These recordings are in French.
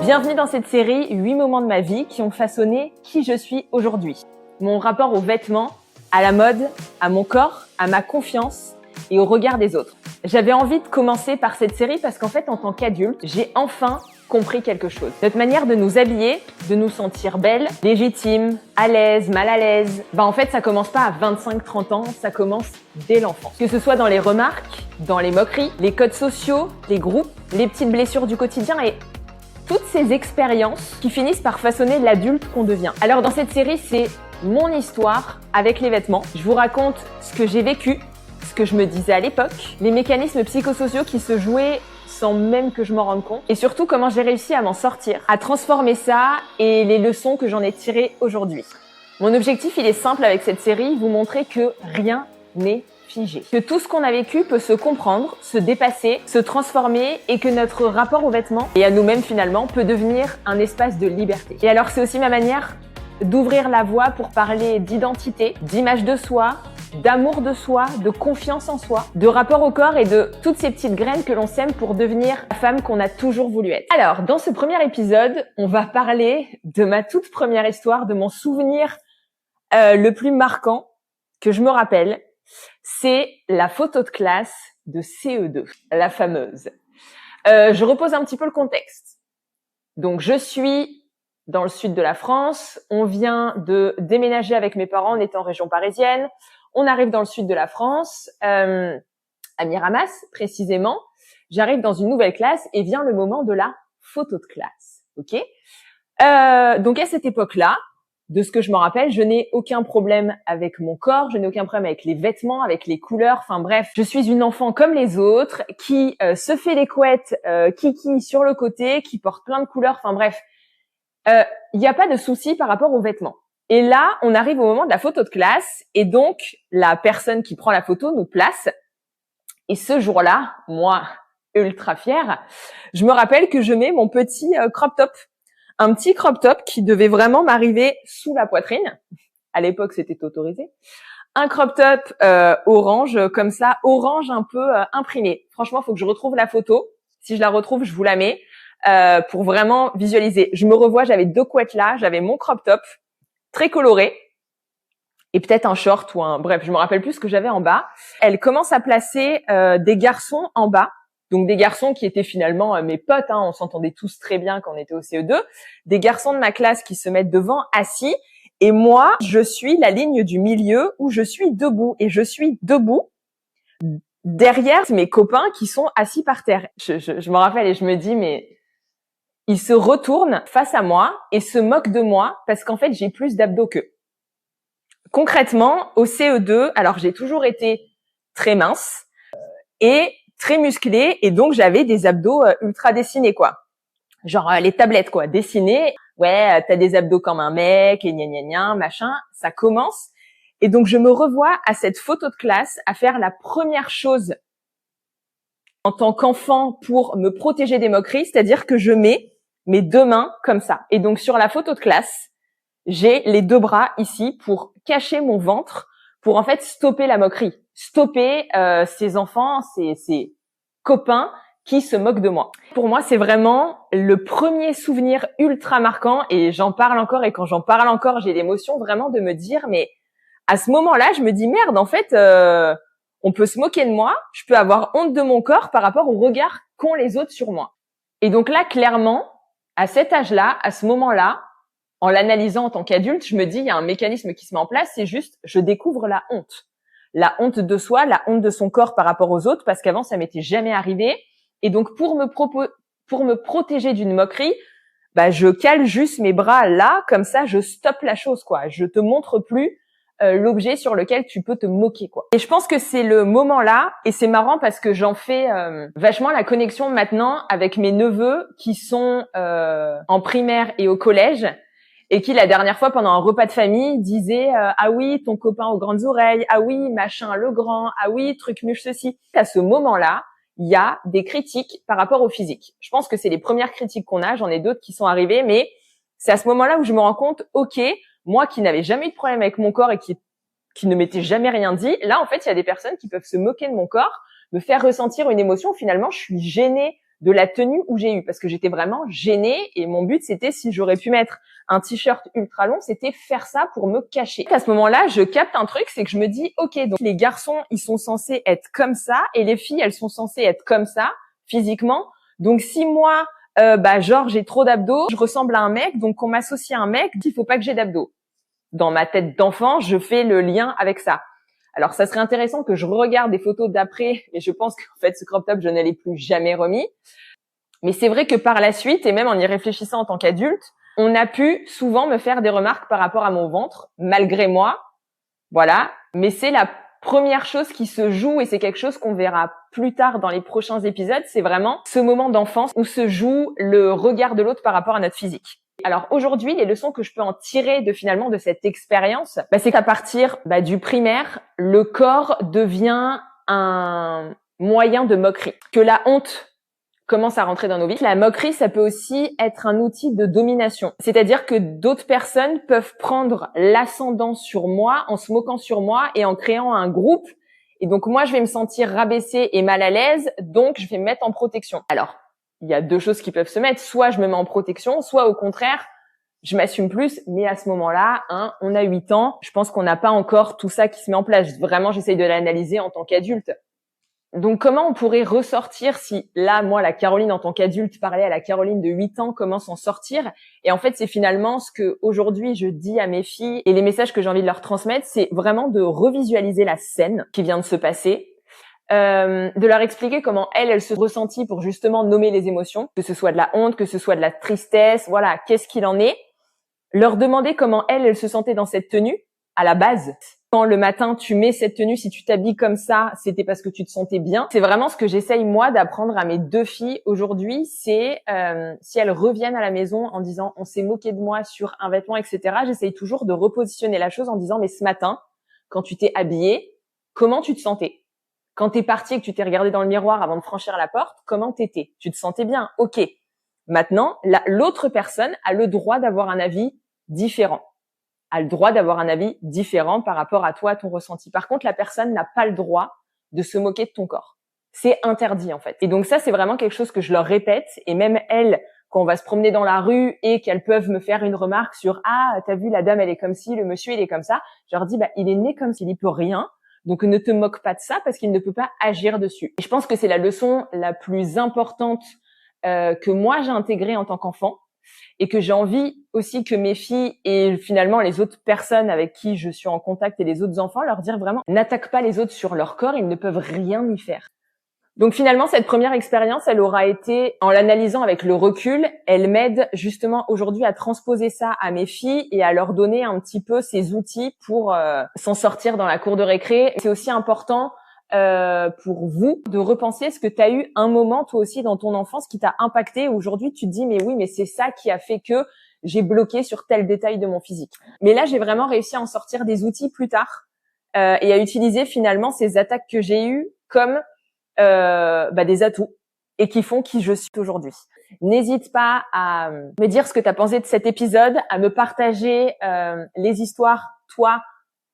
Bienvenue dans cette série 8 moments de ma vie qui ont façonné qui je suis aujourd'hui. Mon rapport aux vêtements, à la mode, à mon corps, à ma confiance et au regard des autres. J'avais envie de commencer par cette série parce qu'en fait, en tant qu'adulte, j'ai enfin compris quelque chose. Notre manière de nous habiller, de nous sentir belle, légitime, à l'aise, mal à l'aise, en fait, ça commence pas à 25-30 ans, ça commence dès l'enfance. Que ce soit dans les remarques, dans les moqueries, les codes sociaux, les groupes, les petites blessures du quotidien et toutes ces expériences qui finissent par façonner l'adulte qu'on devient. Alors dans cette série, c'est mon histoire avec les vêtements. Je vous raconte ce que j'ai vécu, ce que je me disais à l'époque, les mécanismes psychosociaux qui se jouaient sans même que je m'en rende compte, et surtout comment j'ai réussi à m'en sortir, à transformer ça et les leçons que j'en ai tirées aujourd'hui. Mon objectif, il est simple avec cette série, vous montrer que rien n'est figé. Que tout ce qu'on a vécu peut se comprendre, se dépasser, se transformer et que notre rapport aux vêtements et à nous-mêmes finalement peut devenir un espace de liberté. Et alors c'est aussi ma manière d'ouvrir la voie pour parler d'identité, d'image de soi, d'amour de soi, de confiance en soi, de rapport au corps et de toutes ces petites graines que l'on sème pour devenir la femme qu'on a toujours voulu être. Alors, dans ce premier épisode, on va parler de ma toute première histoire, de mon souvenir le plus marquant que je me rappelle. C'est la photo de classe de CE2, la fameuse. Je repose un petit peu le contexte. Donc, je suis dans le sud de la France. On vient de déménager avec mes parents. On était en région parisienne. On arrive dans le sud de la France, à Miramas précisément. J'arrive dans une nouvelle classe et vient le moment de la photo de classe. Ok. Donc à cette époque-là, de ce que je me rappelle, je n'ai aucun problème avec mon corps, je n'ai aucun problème avec les vêtements, avec les couleurs. Enfin bref, je suis une enfant comme les autres qui se fait les couettes, kiki sur le côté, qui porte plein de couleurs. Enfin bref, il n'y a pas de souci par rapport aux vêtements. Et là, on arrive au moment de la photo de classe et donc la personne qui prend la photo nous place. Et ce jour-là, moi, ultra fière, je me rappelle que je mets mon petit crop top. Un petit crop top qui devait vraiment m'arriver sous la poitrine. À l'époque, c'était autorisé. Un crop top orange, comme ça, orange un peu imprimé. Franchement, il faut que je retrouve la photo. Si je la retrouve, je vous la mets pour vraiment visualiser. Je me revois, j'avais deux couettes là, j'avais mon crop top, très coloré, et peut-être un short ou bref, je me rappelle plus ce que j'avais en bas. Elle commence à placer des garçons en bas, donc des garçons qui étaient finalement mes potes, on s'entendait tous très bien quand on était au CE2, des garçons de ma classe qui se mettent devant, assis, et moi, je suis la ligne du milieu où je suis debout, et je suis debout derrière mes copains qui sont assis par terre. Je me rappelle et je me dis, mais ils se retournent face à moi et se moquent de moi parce qu'en fait, j'ai plus d'abdos qu'eux. Concrètement, au CE2, alors j'ai toujours été très mince et très musclée et donc j'avais des abdos ultra dessinés, quoi. Genre les tablettes, quoi, dessinées. Ouais, t'as des abdos comme un mec et gna gna gna, machin. Ça commence. Et donc je me revois à cette photo de classe à faire la première chose en tant qu'enfant pour me protéger des moqueries, c'est-à-dire que je mets mes deux mains comme ça. Et donc sur la photo de classe, j'ai les deux bras ici pour cacher mon ventre, pour en fait stopper la moquerie, stopper ces enfants, ces copains qui se moquent de moi. Pour moi, c'est vraiment le premier souvenir ultra marquant et j'en parle encore et quand j'en parle encore, j'ai l'émotion vraiment de me dire mais à ce moment-là, je me dis merde, en fait, on peut se moquer de moi, je peux avoir honte de mon corps par rapport au regard qu'ont les autres sur moi. Et donc là, clairement, à cet âge-là, à ce moment-là, en l'analysant en tant qu'adulte, je me dis, il y a un mécanisme qui se met en place, c'est juste, je découvre la honte. La honte de soi, la honte de son corps par rapport aux autres, parce qu'avant, ça m'était jamais arrivé. Et donc, pour me protéger d'une moquerie, je cale juste mes bras là, comme ça, je stoppe la chose, quoi. Je te montre plus l'objet sur lequel tu peux te moquer, quoi. Et je pense que c'est le moment là, et c'est marrant parce que j'en fais vachement la connexion maintenant avec mes neveux qui sont en primaire et au collège, et qui la dernière fois pendant un repas de famille disaient ah oui ton copain aux grandes oreilles, ah oui machin le grand, ah oui truc muche ceci. À ce moment-là, il y a des critiques par rapport au physique. Je pense que c'est les premières critiques qu'on a, j'en ai d'autres qui sont arrivées, mais c'est à ce moment-là où je me rends compte, ok, moi qui n'avais jamais eu de problème avec mon corps et qui ne m'était jamais rien dit, là en fait il y a des personnes qui peuvent se moquer de mon corps, me faire ressentir une émotion, finalement je suis gênée de la tenue où j'ai eu, parce que j'étais vraiment gênée et mon but c'était, si j'aurais pu mettre un t-shirt ultra long, c'était faire ça pour me cacher. À ce moment-là, je capte un truc, c'est que je me dis, ok, donc les garçons, ils sont censés être comme ça et les filles, elles sont censées être comme ça, physiquement. Donc si moi, genre j'ai trop d'abdos, je ressemble à un mec, donc on m'associe à un mec, il faut pas que j'ai d'abdos. Dans ma tête d'enfant, je fais le lien avec ça. Alors, ça serait intéressant que je regarde des photos d'après, et je pense qu'en fait, ce crop top, je ne l'ai plus jamais remis. Mais c'est vrai que par la suite, et même en y réfléchissant en tant qu'adulte, on a pu souvent me faire des remarques par rapport à mon ventre, malgré moi. Voilà. Mais c'est la première chose qui se joue, et c'est quelque chose qu'on verra plus tard dans les prochains épisodes, c'est vraiment ce moment d'enfance où se joue le regard de l'autre par rapport à notre physique. Alors aujourd'hui, les leçons que je peux en tirer de finalement de cette expérience, c'est qu'à partir du primaire, le corps devient un moyen de moquerie. Que la honte commence à rentrer dans nos vies. La moquerie, ça peut aussi être un outil de domination. C'est-à-dire que d'autres personnes peuvent prendre l'ascendant sur moi en se moquant sur moi et en créant un groupe. Et donc moi, je vais me sentir rabaissée et mal à l'aise, donc je vais me mettre en protection. Alors, il y a deux choses qui peuvent se mettre. Soit je me mets en protection, soit au contraire, je m'assume plus. Mais à ce moment-là, on a 8 ans. Je pense qu'on n'a pas encore tout ça qui se met en place. Vraiment, j'essaye de l'analyser en tant qu'adulte. Donc, comment on pourrait ressortir si là, moi, la Caroline en tant qu'adulte parlait à la Caroline de 8 ans, comment s'en sortir? Et en fait, c'est finalement ce que aujourd'hui je dis à mes filles et les messages que j'ai envie de leur transmettre, c'est vraiment de revisualiser la scène qui vient de se passer. De leur expliquer comment elle se ressentit pour justement nommer les émotions, que ce soit de la honte, que ce soit de la tristesse, voilà, qu'est-ce qu'il en est. Leur demander comment elle se sentait dans cette tenue, à la base. Quand le matin tu mets cette tenue, si tu t'habilles comme ça, c'était parce que tu te sentais bien. C'est vraiment ce que j'essaye moi d'apprendre à mes deux filles aujourd'hui, c'est si elles reviennent à la maison en disant on s'est moqué de moi sur un vêtement, etc. J'essaye toujours de repositionner la chose en disant mais ce matin, quand tu t'es habillée, comment tu te sentais? Quand t'es parti et que tu t'es regardé dans le miroir avant de franchir la porte, comment t'étais? Tu te sentais bien? Ok. Maintenant, l'autre personne a le droit d'avoir un avis différent. A le droit d'avoir un avis différent par rapport à toi, à ton ressenti. Par contre, la personne n'a pas le droit de se moquer de ton corps. C'est interdit, en fait. Et donc ça, c'est vraiment quelque chose que je leur répète. Et même elles, quand on va se promener dans la rue et qu'elles peuvent me faire une remarque sur « Ah, t'as vu, la dame, elle est comme ci, le monsieur, il est comme ça », je leur dis « il est né comme s'il n'y peut rien ». Donc, ne te moque pas de ça parce qu'il ne peut pas agir dessus. Et je pense que c'est la leçon la plus importante que moi, j'ai intégrée en tant qu'enfant et que j'ai envie aussi que mes filles et finalement les autres personnes avec qui je suis en contact et les autres enfants, leur dire vraiment n'attaque pas les autres sur leur corps, ils ne peuvent rien y faire. Donc finalement, cette première expérience, elle aura été, en l'analysant avec le recul, elle m'aide justement aujourd'hui à transposer ça à mes filles et à leur donner un petit peu ces outils pour s'en sortir dans la cour de récré. C'est aussi important pour vous de repenser, est-ce que tu as eu un moment toi aussi dans ton enfance qui t'a impacté, où aujourd'hui tu te dis mais oui, mais c'est ça qui a fait que j'ai bloqué sur tel détail de mon physique. Mais là, j'ai vraiment réussi à en sortir des outils plus tard et à utiliser finalement ces attaques que j'ai eues comme des atouts et qui font qui je suis aujourd'hui. N'hésite pas à me dire ce que tu as pensé de cet épisode, à me partager les histoires, toi,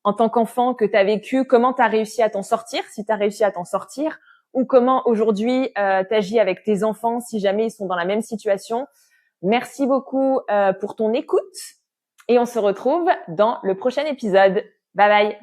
en tant qu'enfant, que tu as vécu, comment tu as réussi à t'en sortir, si tu as réussi à t'en sortir, ou comment aujourd'hui tu agis avec tes enfants si jamais ils sont dans la même situation. Merci beaucoup pour ton écoute et on se retrouve dans le prochain épisode. Bye bye.